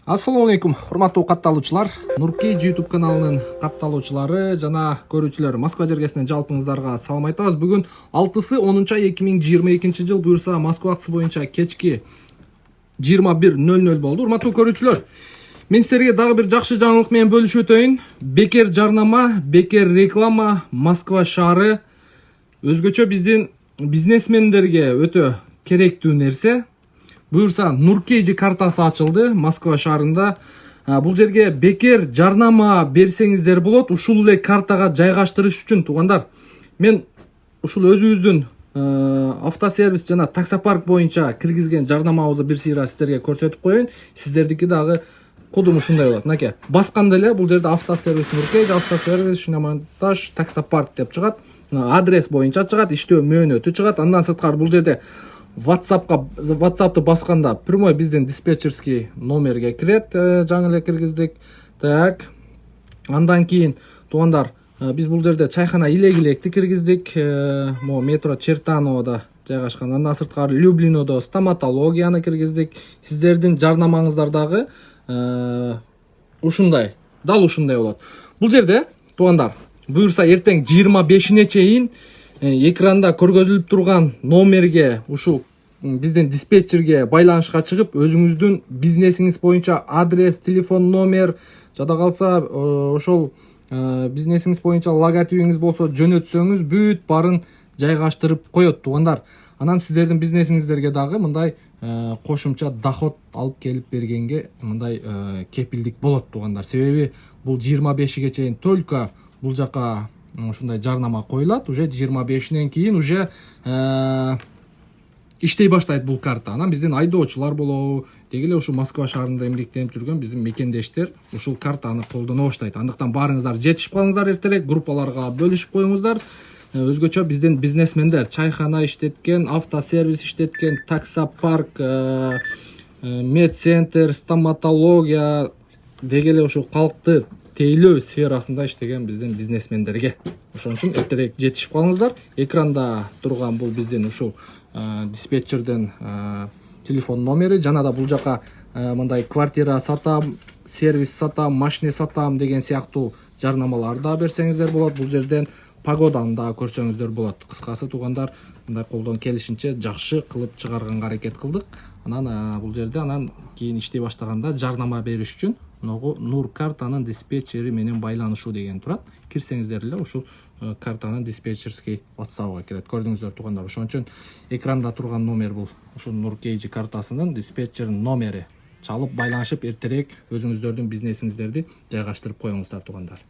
Assalamu алейкум, урматтуу катталуучулар. Нуркей YouTube каналынын катталуучулары жана көрүүчүлөр, Москва жергесинен жалпыңыздарга салам айтабыз. Бүгүн 6-10-2022 жыл буюрса Москва акысы боюнча кечки 21:00 болду. Урматтуу көрүүчүлөр, мен силерге дагы бир жакшы жаңылык менен бөлүшүп өтөйүн. Бекер жарнама, бекер реклама Москва шаары өзгөчө биздин бизнесмендерге өтө керектүү нерсе. Буюрса Нуркей картасы ачылды Москва шаарында. Бул жерге бекер жарнама берсеңиздер болот. Ушул эле картага жайгаштырыш үчүн туугандар, мен ушул өзүбүздүн автосервис жана таксопарк боюнча киргизген жарнамабызды бир сыйра сиздерге көрсөтүп коеюн. Сиздердики дагы кодум ушундай болот. Мынакей басканда эле бул жерде автосервис Нуркей, автосервис шиномонтаж таксопарк деп чыгат. Адрес боюнча чыгат, иштөө мөөнөтү чыгат. Андан сырткары бул жерде WhatsApp'ты басканда прямой биздин диспетчерский номерге кирет. Жаңы эле киргиздик. Так. Андан кийин туугандар, биз бул жерде чайхана Илегилекти киргиздик. Мо метро Чертановода жайгашкан. Андан сырткары Люблинодо стоматологияны киргиздик. Сиздердин жарнамаңыздар дагы ушундай, дал ушундай болот. Бул жерде туугандар, буюрса эртең 25-ине чейин экранда көргөзүлүп турган номерге, ушул биздин диспетчерге байланышка чыгып, өзүңүздүн бизнесиңиз боюнча адрес, телефон номер, жада калса ошол бизнесиңиз боюнча логотипиңиз болсо жөнөтсөңүз бүт баарын жайгаштырып коет туугандар. Анан сиздердин бизнесиңиздерге дагы мындай кошумча доход алып келип бергенге мындай кепилдик болот туугандар. Себеби бул 25-ге чейин только бул жака ушундай жарнама коюлат. Уже 25-нен кийин уже иштей баштайт бул карта. Анан биздин айдоочулар болобу, деги эле ушу Москва шаарында эмгектенип жүргөн биздин мекендештер ушул картаны колдоно баштайт. Андыктан баарыңыздар жетишип калыңыздар, эртерээк группаларга бөлүшүп коюңуздар. Өзгөчө биздин бизнесмендер чайхана иштеткен, автосервис иштеткен, таксопарк, медцентр, стоматология, деги эле ушул калкты тейлөө сферасында иштеген биздин бизнесмендерге. Ошон үчүн эртерээк жетишип калыңыздар. Экранда турган бул биздин ушул диспетчердин телефон номери, жана да бул жака мындай квартира сатам, сервис сатам, машина сатам деген сыяктуу жарнамаларды да берсеңиздер болот. Бул жерден погоданы да көрсөңүздөр болот. Кыскасы туугандар, мындай колдон келишинче жакшы кылып чыгарганга аракет кылдык. Анан бул жерде анан кийин иштей баштаганда жарнама бериш үчүн Нур картанын диспетчери менен байланышуу деген турат. Кирсеңиздер эле ушул картанын диспетчерский WhatsApp'га кирет. Көрдүңүздөр туугандар. Ошон үчүн экранда турган номер бул ушул Нуркей картасынын диспетчеринин номери. Чалып байланышып эртерээк өзүңүздөрдүн бизнесиңиздерди жайгаштырып коюңуздар туугандар.